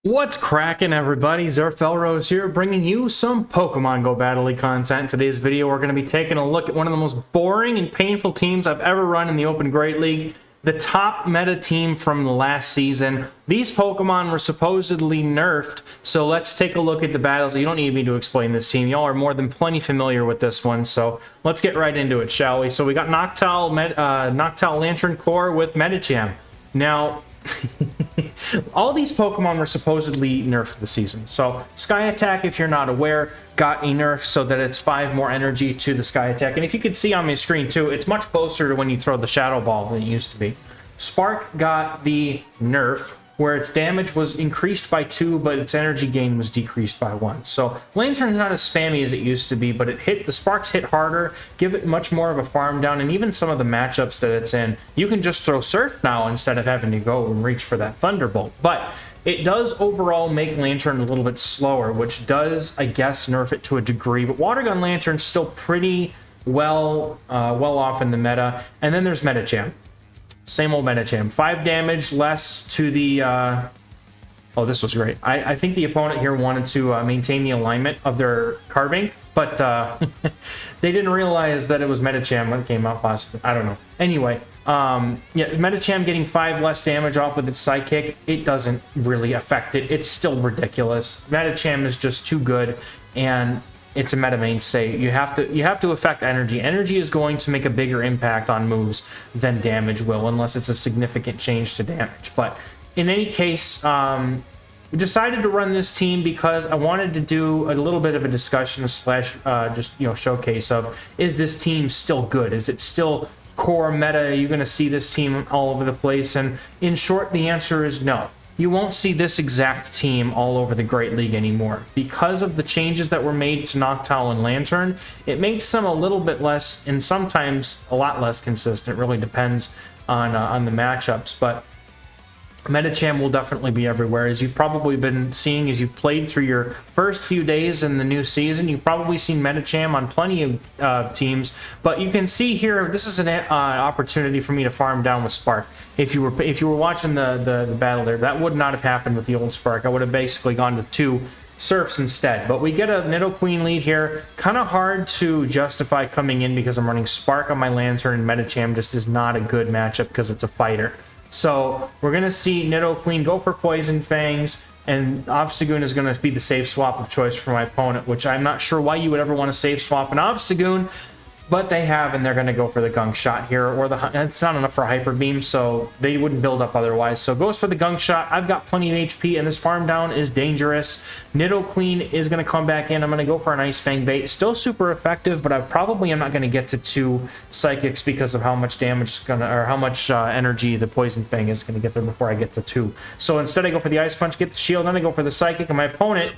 What's cracking, everybody? XehrFelrose here, bringing you some Pokemon Go Battle League content. In today's video, we're going to be taking a look at one of the most boring and painful teams I've ever run in the Open Great League. The top meta team from the last season. These Pokemon were supposedly nerfed, so let's take a look at the battles. You don't need me to explain this team. Y'all are more than plenty familiar with this one, so let's get right into it, shall we? So we got Noctowl Lantern Core with Medicham. Now, all these Pokemon were supposedly nerfed this season. So Sky Attack, if you're not aware, got a nerf so that it's 5 more energy to the Sky Attack. And if you could see on my screen too, it's much closer to when you throw the Shadow Ball than it used to be. Spark got the nerf where its damage was increased by 2, but its energy gain was decreased by 1. So Lantern's not as spammy as it used to be, but the Sparks hit harder, give it much more of a farm down, and even some of the matchups that it's in, you can just throw Surf now instead of having to go and reach for that Thunderbolt. But it does overall make Lantern a little bit slower, which does, I guess, nerf it to a degree, but Water Gun Lantern's still pretty well off in the meta. And then there's Medicham. Same old Medicham. 5 damage less to the... Oh, this was great. I think the opponent here wanted to maintain the alignment of their Carbink, but they didn't realize that it was Medicham when it came out possibly. I don't know. Anyway, yeah, Medicham getting 5 less damage off with its Psychic, it doesn't really affect it. It's still ridiculous. Medicham is just too good, and it's a meta mainstay. You have to affect energy. Energy is going to make a bigger impact on moves than damage will, unless it's a significant change to damage. But in any case, we decided to run this team because I wanted to do a little bit of a discussion slash just showcase of, is this team still good? Is it still core meta? Are you going to see this team all over the place? And in short, the answer is no. You won't see this exact team all over the Great League anymore. Because of the changes that were made to Noctowl and Lantern, it makes them a little bit less, and sometimes a lot less consistent. It really depends on the matchups, but Medicham will definitely be everywhere. As you've probably been seeing as you've played through your first few days in the new season, you've probably seen Medicham on plenty of teams. But you can see here, this is an opportunity for me to farm down with Spark. If you were watching the battle there, that would not have happened with the old Spark. I would have basically gone to 2 Surfs instead. But we get a Nidoqueen lead here. Kind of hard to justify coming in because I'm running Spark on my Lantern, and Medicham just is not a good matchup because it's a fighter. So we're going to see Nidoqueen go for Poison Fangs, and Obstagoon is going to be the safe swap of choice for my opponent, which I'm not sure why you would ever want to safe swap an Obstagoon, but they have, and they're going to go for the Gunk Shot here, or it's not enough for Hyper Beam, so they wouldn't build up otherwise. So goes for the Gunk Shot. I've got plenty of HP, and this farm down is dangerous. Nidoqueen is going to come back in. I'm going to go for an Ice Fang bait. Still super effective, but I probably am not going to get to 2 Psychics because of how much damage is going to, or how much energy the Poison Fang is going to get there before I get to 2. So instead I go for the Ice Punch, get the Shield, then I go for the Psychic, and my opponent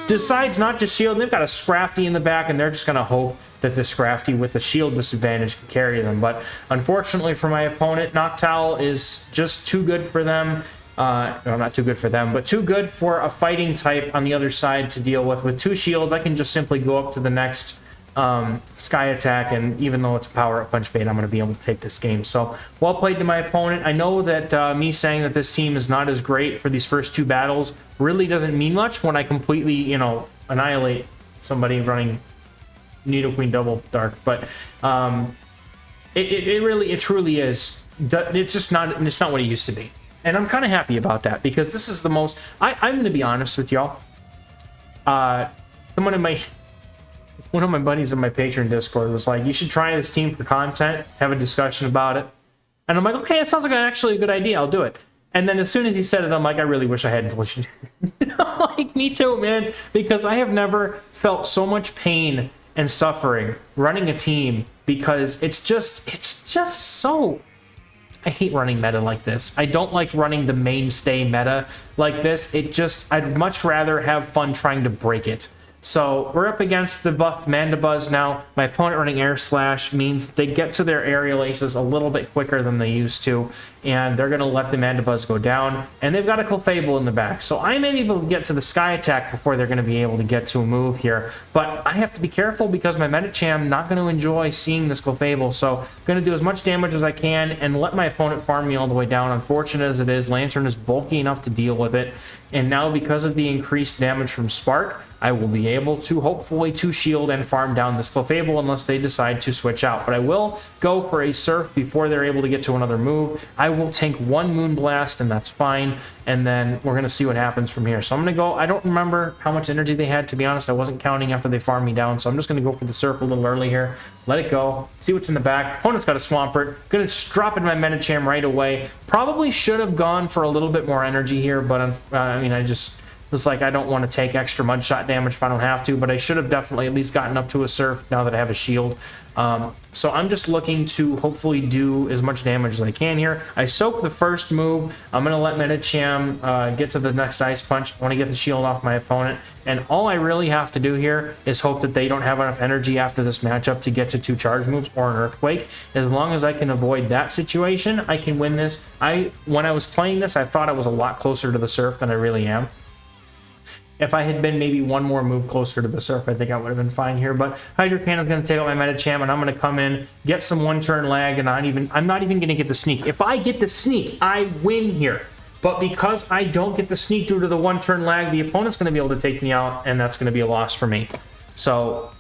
decides not to shield. They've got a Scrafty in the back, and they're just going to hope that the Scrafty with the shield disadvantage can carry them. But unfortunately for my opponent, Noctowl is just too good for them. No, not too good for them, but too good for a fighting type on the other side to deal with. With 2 shields, I can just simply go up to the next Sky Attack, and even though it's a power-up punch bait, I'm going to be able to take this game. So, well played to my opponent. I know that me saying that this team is not as great for these first 2 battles really doesn't mean much when I completely, annihilate somebody running Nidoqueen Double Dark, but it truly is. It's just not. It's not what it used to be, and I'm kind of happy about that because this is the most. I'm going to be honest with y'all. One of my buddies in my Patreon Discord was like, "You should try this team for content. Have a discussion about it." And I'm like, "Okay, it sounds like actually a good idea. I'll do it." And then as soon as he said it, I'm like, I really wish I hadn't told you. Like, me too, man, because I have never felt so much pain and suffering running a team, because it's just so... I hate running meta like this. I don't like running the mainstay meta like this. I'd much rather have fun trying to break it. So we're up against the buffed Mandibuzz now. My opponent running Air Slash means they get to their aerial aces a little bit quicker than they used to, and they're going to let the Mandibuzz go down, and they've got a Clefable in the back. So I'm able to get to the Sky Attack before they're going to be able to get to a move here. But I have to be careful because my Medicham not going to enjoy seeing this Clefable, so I'm going to do as much damage as I can and let my opponent farm me all the way down. Unfortunate as it is, Lantern is bulky enough to deal with it, and now because of the increased damage from Spark, I will be able to hopefully shield and farm down this Clefable unless they decide to switch out. But I will go for a Surf before they're able to get to another move. I will tank one Moonblast, and that's fine. And then we're going to see what happens from here. So I'm going to go. I don't remember how much energy they had, to be honest. I wasn't counting after they farmed me down. So I'm just going to go for the Surf a little early here. Let it go. See what's in the back. Opponent's got a Swampert. Going to drop in my Medicham right away. Probably should have gone for a little bit more energy here, but I mean, I just was like, I don't want to take extra Mud Shot damage if I don't have to, but I should have definitely at least gotten up to a Surf now that I have a shield. So I'm just looking to hopefully do as much damage as I can here. I soak the first move. I'm going to let Medicham get to the next Ice Punch. I want to get the shield off my opponent, and all I really have to do here is hope that they don't have enough energy after this matchup to get to 2 charge moves or an Earthquake. As long as I can avoid that situation, I can win this. When I was playing this, I thought I was a lot closer to the Surf than I really am. If I had been maybe one more move closer to the Surf, I think I would have been fine here. But Hydro Cannon is going to take out my Medicham, and I'm going to come in, get some one-turn lag, and I'm not even going to get the Sneak. If I get the Sneak, I win here. But because I don't get the Sneak due to the one-turn lag, the opponent's going to be able to take me out, and that's going to be a loss for me. So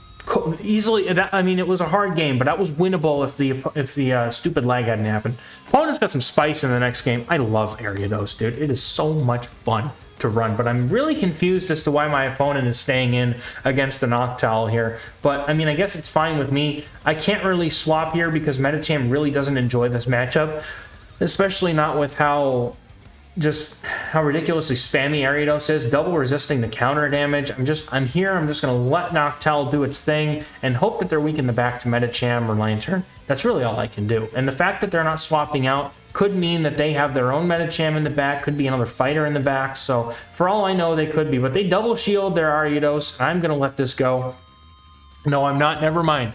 easily, I mean, it was a hard game, but that was winnable if the stupid lag hadn't happened. Opponent's got some spice in the next game. I love Ariados, dude. It is so much fun to run, but I'm really confused as to why my opponent is staying in against the Noctowl here. But I mean, I guess it's fine with me. I can't really swap here because Medicham really doesn't enjoy this matchup, especially not with how ridiculously spammy Ariados is, double resisting the counter damage. I'm here, I'm just going to let Noctowl do its thing and hope that they're weak in the back to Medicham or Lantern. That's really all I can do. And the fact that they're not swapping out could mean that they have their own Medicham in the back, could be another fighter in the back. So for all I know, they could be, but they double shield their Ariados. I'm going to let this go. No, I'm not. Never mind.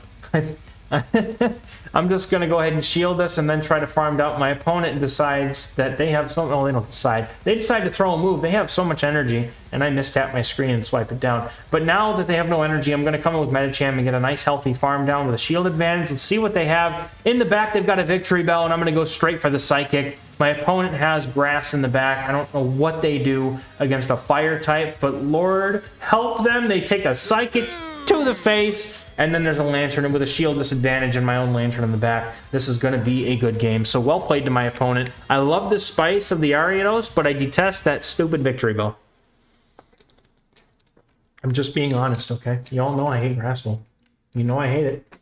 I'm just going to go ahead and shield this and then try to farm out. My opponent decides that they have so... Oh, they don't decide. They decide to throw a move. They have so much energy, and I mistap my screen and swipe it down. But now that they have no energy, I'm going to come in with Medicham and get a nice healthy farm down with a shield advantage. Let's see what they have. In the back, they've got a Victory Bell, and I'm going to go straight for the Psychic. My opponent has Grass in the back. I don't know what they do against a Fire type, but Lord help them. They take a Psychic to the face. And then there's a Lantern with a shield disadvantage and my own Lantern in the back. This is going to be a good game. So well played to my opponent. I love the spice of the Ariados, but I detest that stupid Victory Bell. I'm just being honest, okay? Y'all know I hate Grasswell. You know I hate it.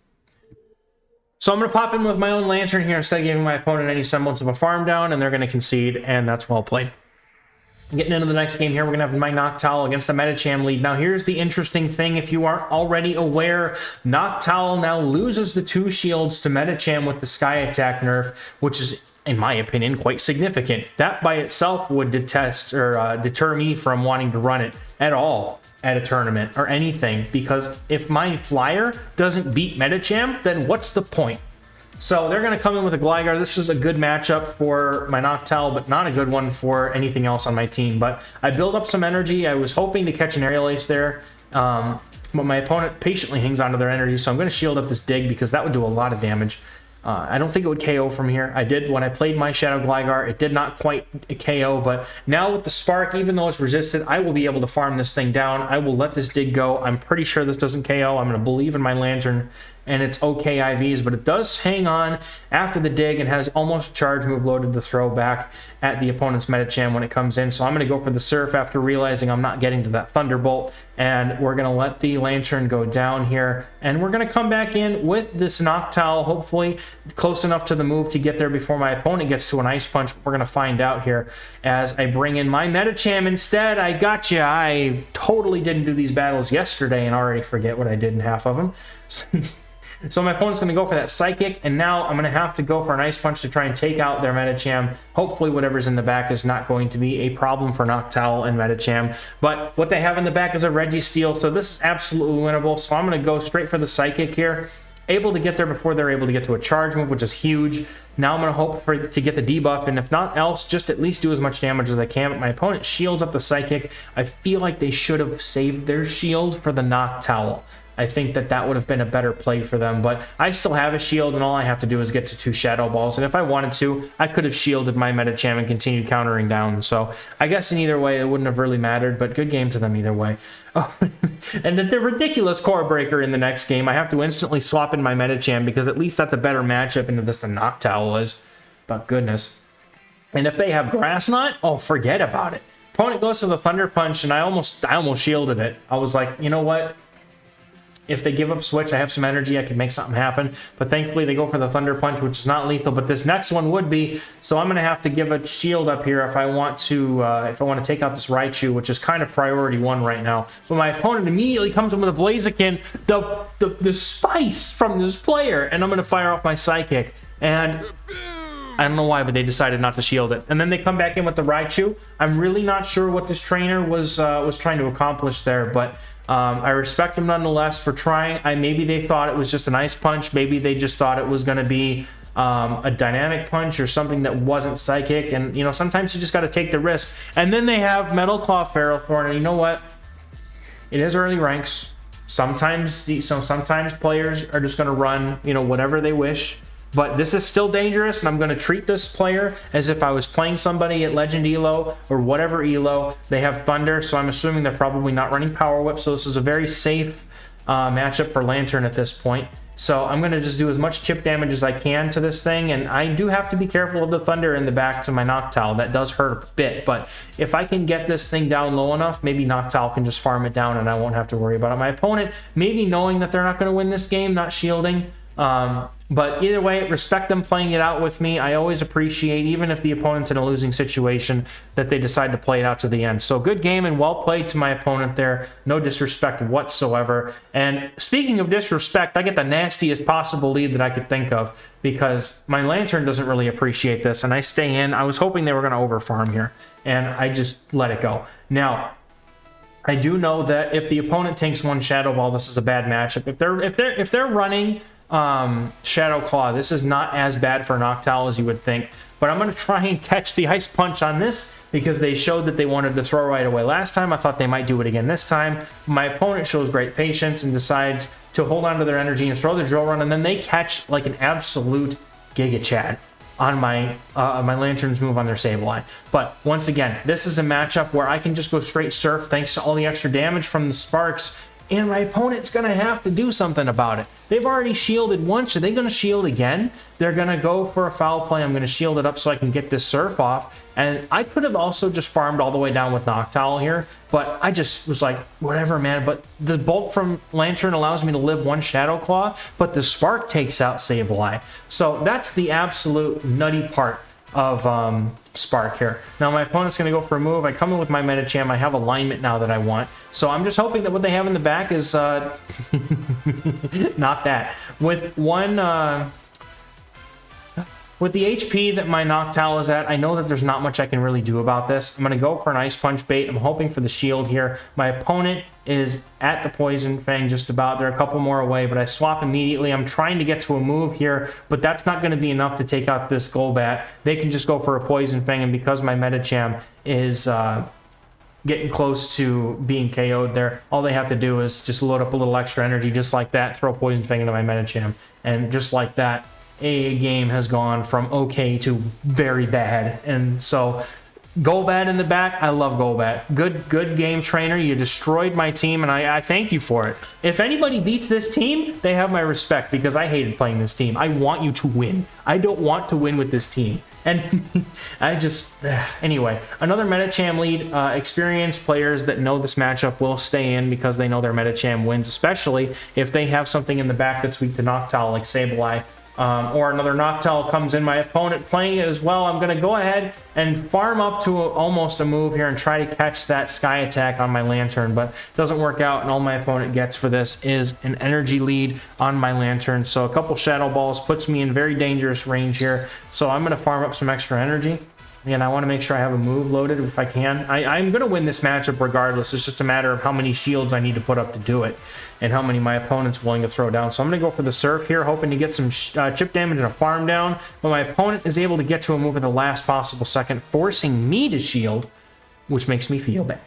So I'm going to pop in with my own Lantern here instead of giving my opponent any semblance of a farm down, and they're going to concede, and that's well played. Getting into the next game here, we're going to have my Noctowl against the Medicham lead. Now, here's the interesting thing. If you aren't already aware, Noctowl now loses the 2 shields to Medicham with the Sky Attack nerf, which is, in my opinion, quite significant. That by itself would deter me from wanting to run it at all at a tournament or anything, because if my Flyer doesn't beat Medicham, then what's the point? So they're going to come in with a Gligar. This is a good matchup for my Noctowl, but not a good one for anything else on my team. But I build up some energy. I was hoping to catch an Aerial Ace there, but my opponent patiently hangs onto their energy, so I'm going to shield up this Dig because that would do a lot of damage. I don't think it would KO from here. I did when I played my Shadow Gligar. It did not quite KO, but now with the Spark, even though it's resisted, I will be able to farm this thing down. I will let this Dig go. I'm pretty sure this doesn't KO. I'm going to believe in my Lantern and its okay IVs, but it does hang on after the Dig and has almost a charge move loaded to throw back at the opponent's Medicham when it comes in. So I'm going to go for the Surf after realizing I'm not getting to that Thunderbolt, and we're going to let the Lantern go down here, and we're going to come back in with this Noctowl, hopefully close enough to the move to get there before my opponent gets to an Ice Punch. We're going to find out here as I bring in my Medicham instead. I gotcha. I totally didn't do these battles yesterday and already forget what I did in half of them. So my opponent's going to go for that Psychic, and now I'm going to have to go for an Ice Punch to try and take out their Medicham. Hopefully whatever's in the back is not going to be a problem for Noctowl and Medicham. But what they have in the back is a Registeel, so this is absolutely winnable. So I'm going to go straight for the Psychic here. Able to get there before they're able to get to a charge move, which is huge. Now I'm going to hope to get the debuff, and if not else, just at least do as much damage as I can. But my opponent shields up the Psychic. I feel like they should have saved their shield for the Noctowl. I think that that would have been a better play for them. But I still have a shield, and all I have to do is get to 2 Shadow Balls. And if I wanted to, I could have shielded my Medicham and continued countering down. So I guess in either way, it wouldn't have really mattered, but good game to them either way. Oh, and the ridiculous Core Breaker in the next game, I have to instantly swap in my Medicham because at least that's a better matchup into this than Noctowl is. But goodness. And if they have Grass Knot, oh, forget about it. Opponent goes for the Thunder Punch, and I almost shielded it. I was like, you know what? If they give up Switch, I have some energy, I can make something happen. But thankfully, they go for the Thunder Punch, which is not lethal. But this next one would be, so I'm going to have to give a shield up here if I want to take out this Raichu, which is kind of priority 1 right now. But my opponent immediately comes in with a Blaziken, the spice from this player, and I'm going to fire off my Psychic. And I don't know why, but they decided not to shield it. And then they come back in with the Raichu. I'm really not sure what this trainer was trying to accomplish there, but I respect them nonetheless for trying. Maybe they thought it was just an Ice Punch. Maybe they just thought it was going to be a Dynamic Punch or something that wasn't Psychic. And, you know, sometimes you just got to take the risk. And then they have Metal Claw Ferrothorn. And you know what? It is early ranks. Sometimes players are just going to run, you know, whatever they wish. But this is still dangerous, and I'm going to treat this player as if I was playing somebody at Legend Elo or whatever Elo. They have Thunder, so I'm assuming they're probably not running Power Whip, so this is a very safe matchup for Lantern at this point. So I'm going to just do as much chip damage as I can to this thing, and I do have to be careful of the Thunder in the back to my Noctowl. That does hurt a bit, but if I can get this thing down low enough, maybe Noctowl can just farm it down and I won't have to worry about it. My opponent, maybe knowing that they're not going to win this game, not shielding, but either way, respect them playing it out with me. I always appreciate, even if the opponent's in a losing situation, that they decide to play it out to the end. So good game and well played to my opponent there. No disrespect whatsoever. And speaking of disrespect, I get the nastiest possible lead that I could think of because my Lantern doesn't really appreciate this, and I stay in. I was hoping they were going to overfarm here, and I just let it go. Now, I do know that if the opponent tanks 1 Shadow Ball, this is a bad matchup. If they're running Shadow Claw, this is not as bad for Noctowl as you would think, but I'm going to try and catch the Ice Punch on this because they showed that they wanted to throw right away last time. I thought they might do it again this time. My opponent shows great patience and decides to hold on to their energy and throw the Drill Run, and then they catch like an absolute Giga Chad on my Lantern's move on their Sableye. But once again, this is a matchup where I can just go straight Surf thanks to all the extra damage from the Sparks, and my opponent's going to have to do something about it. They've already shielded once. Are they going to shield again? They're going to go for a foul play. I'm going to shield it up so I can get this Surf off. And I could have also just farmed all the way down with Noctowl here, but I just was like, whatever, man. But the bulk from Lantern allows me to live 1 Shadow Claw, but the Spark takes out Sableye. So that's the absolute nutty part of Spark here. Now my opponent's going to go for a move. I come in with my Medicham. I have alignment now that I want. So I'm just hoping that what they have in the back is not that. With with the HP that my Noctowl is at, I know that there's not much I can really do about this. I'm going to go for an Ice Punch bait. I'm hoping for the shield here. My opponent is at the Poison Fang just about. They're a couple more away, but I swap immediately. I'm trying to get to a move here, but that's not going to be enough to take out this Golbat. They can just go for a Poison Fang, and because my Medicham is getting close to being KO'd there, all they have to do is just load up a little extra energy just like that, throw Poison Fang into my Medicham, and just like that, a game has gone from okay to very bad. And so Golbat in the back, I love Golbat. Good game trainer. You destroyed my team, and I thank you for it. If anybody beats this team, they have my respect because I hated playing this team. I want you to win. I don't want to win with this team. And I just... Anyway, another Medicham lead. Experienced players that know this matchup will stay in because they know their Medicham wins, especially if they have something in the back that's weak to Noctowl like Sableye. Or another Noctowl comes in, my opponent playing it as well. I'm going to go ahead and farm up to almost a move here and try to catch that Sky Attack on my Lantern, but it doesn't work out, and all my opponent gets for this is an energy lead on my Lantern. So a couple Shadow Balls puts me in very dangerous range here. So I'm going to farm up some extra energy. And I want to make sure I have a move loaded if I can. I'm going to win this matchup regardless. It's just a matter of how many shields I need to put up to do it and how many my opponent's willing to throw down. So I'm going to go for the Surf here, hoping to get some chip damage and a farm down. But my opponent is able to get to a move at the last possible second, forcing me to shield, which makes me feel bad.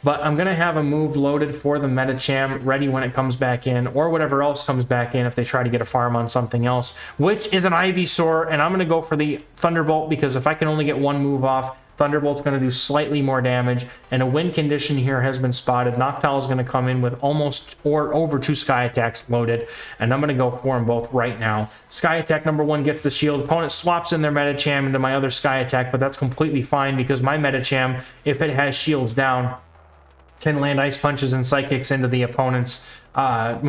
but I'm going to have a move loaded for the Medicham ready when it comes back in, or whatever else comes back in if they try to get a farm on something else, which is an Ivysaur, and I'm going to go for the Thunderbolt because if I can only get one move off, Thunderbolt's going to do slightly more damage, and a win condition here has been spotted. Noctowl is going to come in with almost or over 2 Sky Attacks loaded, and I'm going to go for them both right now. Sky Attack number 1 gets the shield. Opponent swaps in their Medicham into my other Sky Attack, but that's completely fine because my Medicham, if it has shields down, can land Ice Punches and Psychics into the opponent's into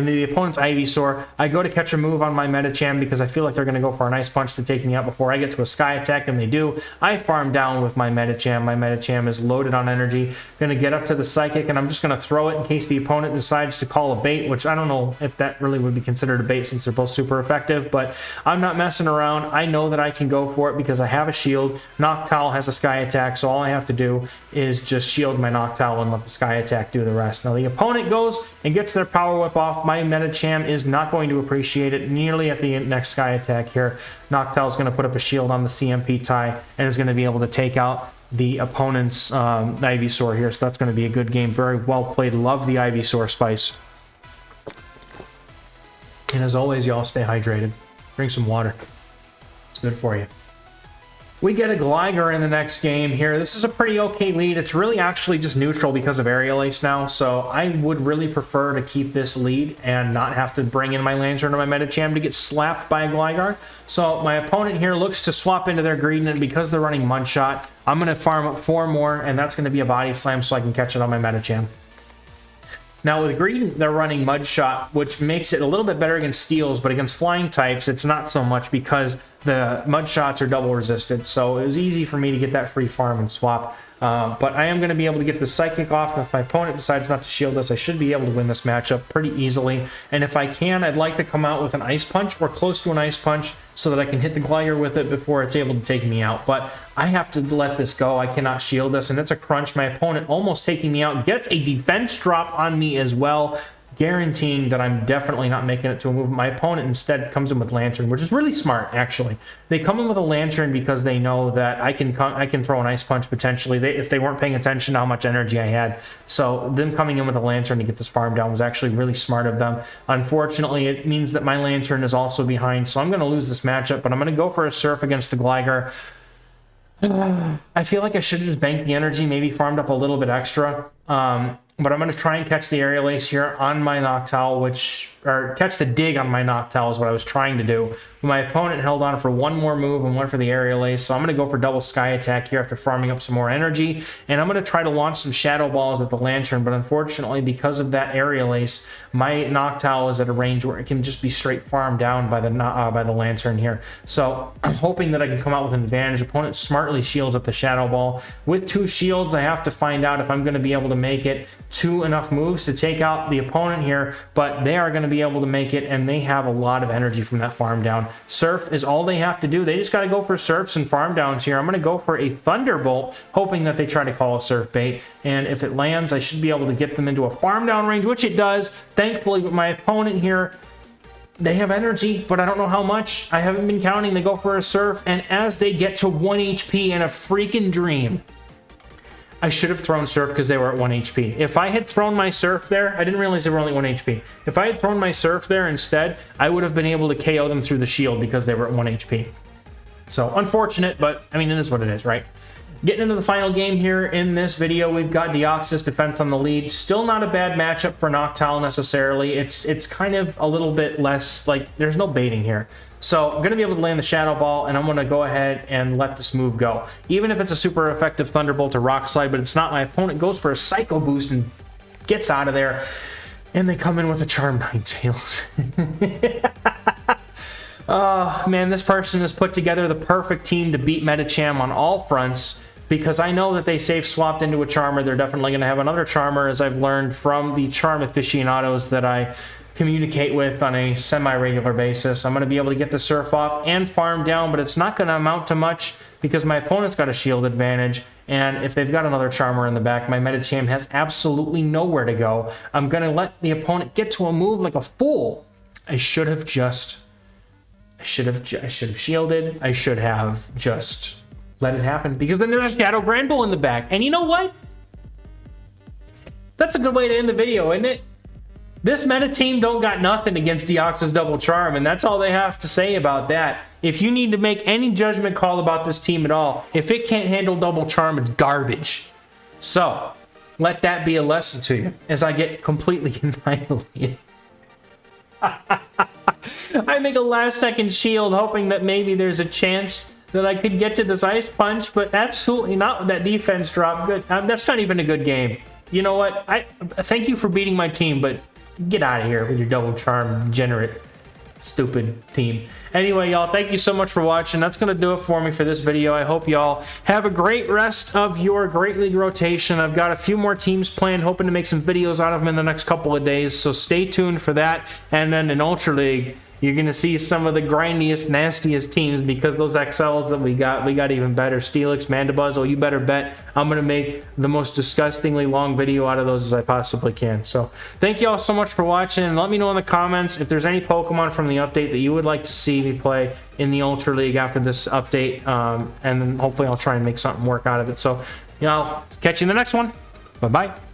the opponent's Ivysaur. I go to catch a move on my Medicham because I feel like they're going to go for an Ice Punch to take me out before I get to a Sky Attack, and they do. I farm down with my Medicham. My Medicham is loaded on energy. Going to get up to the Psychic, and I'm just going to throw it in case the opponent decides to call a bait, which I don't know if that really would be considered a bait since they're both super effective, but I'm not messing around. I know that I can go for it because I have a shield. Noctowl has a Sky Attack, so all I have to do is just shield my Noctowl and let the Sky Attack do the rest. Now the opponent goes and gets their Power Whip off. My Medicham is not going to appreciate it nearly at the next Sky Attack here. Noctowl is going to put up a shield on the CMP tie and is going to be able to take out the opponent's Ivysaur here, so that's going to be a good game. Very well played. Love the Ivysaur Spice. And as always, y'all stay hydrated. Drink some water. It's good for you. We get a Gligar in the next game here. This is a pretty okay lead. It's really actually just neutral because of Aerial Ace now, so I would really prefer to keep this lead and not have to bring in my Lantern or my Medicham to get slapped by a Gligar. So my opponent here looks to swap into their Greedent, and because they're running Mudshot, I'm going to farm up 4 more, and that's going to be a Body Slam so I can catch it on my Medicham. Now with Greedent, they're running Mudshot, which makes it a little bit better against Steels, but against Flying types, it's not so much because the Mudshots are double resisted, so it was easy for me to get that free farm and swap. But I am going to be able to get the Psychic off, and if my opponent decides not to shield us, I should be able to win this matchup pretty easily. And if I can, I'd like to come out with an Ice Punch or close to an Ice Punch so that I can hit the Gligar with it before it's able to take me out. But I have to let this go. I cannot shield this, and it's a crunch. My opponent almost taking me out, gets a defense drop on me as well, guaranteeing that I'm definitely not making it to a move. My opponent instead comes in with Lantern, which is really smart, actually. They come in with a Lantern because they know that I can throw an Ice Punch potentially if they weren't paying attention to how much energy I had. So them coming in with a Lantern to get this farm down was actually really smart of them. Unfortunately, it means that my Lantern is also behind, so I'm going to lose this matchup, but I'm going to go for a Surf against the Gligar. I feel like I should have just banked the energy, maybe farmed up a little bit extra. But I'm going to try and catch the Aerial Ace here on my Noctowl, or catch the dig on my Noctowl is what I was trying to do. My opponent held on for one more move and went for the Aerial Ace, so I'm going to go for double Sky Attack here after farming up some more energy, and I'm going to try to launch some Shadow Balls at the Lantern, but unfortunately, because of that Aerial Ace, my Noctowl is at a range where it can just be straight farmed down by the Lantern here. So I'm hoping that I can come out with an advantage. Opponent smartly shields up the Shadow Ball. With 2 shields, I have to find out if I'm going to be able to make it 2 enough moves to take out the opponent here, but they are going to be able to make it, and they have a lot of energy from that farm down. Surf is all they have to do. They just got to go for Surfs and farm downs here. I'm going to go for a Thunderbolt, hoping that they try to call a Surf bait, and if it lands, I should be able to get them into a farm down range, which it does. Thankfully, with my opponent here, they have energy, but I don't know how much. I haven't been counting. They go for a Surf, and as they get to 1 HP in a freaking dream, I should have thrown Surf because they were at 1 HP. If I had thrown my Surf there, I didn't realize they were only 1 HP. If I had thrown my Surf there instead, I would have been able to KO them through the shield because they were at 1 HP. So, unfortunate, but, I mean, it is what it is, right? Getting into the final game here in this video, we've got Deoxys Defense on the lead. Still not a bad matchup for Noctowl necessarily. It's kind of a little bit less, like, there's no baiting here. So I'm going to be able to land the Shadow Ball, and I'm going to go ahead and let this move go. Even if it's a super effective Thunderbolt or Rock Slide, but it's not, my opponent goes for a Psycho Boost and gets out of there. And they come in with a Charmed Ninetales. Oh, man, this person has put together the perfect team to beat Medicham on all fronts, because I know that they safe swapped into a Charmer. They're definitely going to have another Charmer, as I've learned from the Charm aficionados that I communicate with on a semi-regular basis. I'm going to be able to get the Surf off and farm down, but it's not going to amount to much because my opponent's got a shield advantage, and if they've got another Charmer in the back, my Medicham has absolutely nowhere to go. I'm going to let the opponent get to a move like a fool. I should have shielded. I should have just let it happen, because then there's a Shadow Granbull in the back. And you know what? That's a good way to end the video, isn't it? This meta team don't got nothing against Deoxys Double Charm, and that's all they have to say about that. If you need to make any judgment call about this team at all, if it can't handle Double Charm, it's garbage. So, let that be a lesson to you as I get completely annihilated. I make a last-second shield hoping that maybe there's a chance that I could get to this Ice Punch, but absolutely not with that defense drop. Good. That's not even a good game. You know what? I thank you for beating my team, but get out of here with your Double Charm, degenerate, stupid team. Anyway, y'all, thank you so much for watching. That's going to do it for me for this video. I hope y'all have a great rest of your Great League rotation. I've got a few more teams planned, hoping to make some videos out of them in the next couple of days, so stay tuned for that. And then in Ultra League, you're going to see some of the grindiest, nastiest teams because those XLs that we got even better. Steelix, Mandibuzz, oh, you better bet I'm going to make the most disgustingly long video out of those as I possibly can. So thank you all so much for watching, and let me know in the comments if there's any Pokemon from the update that you would like to see me play in the Ultra League after this update, and then hopefully I'll try and make something work out of it. So, y'all, catch you in the next one. Bye-bye.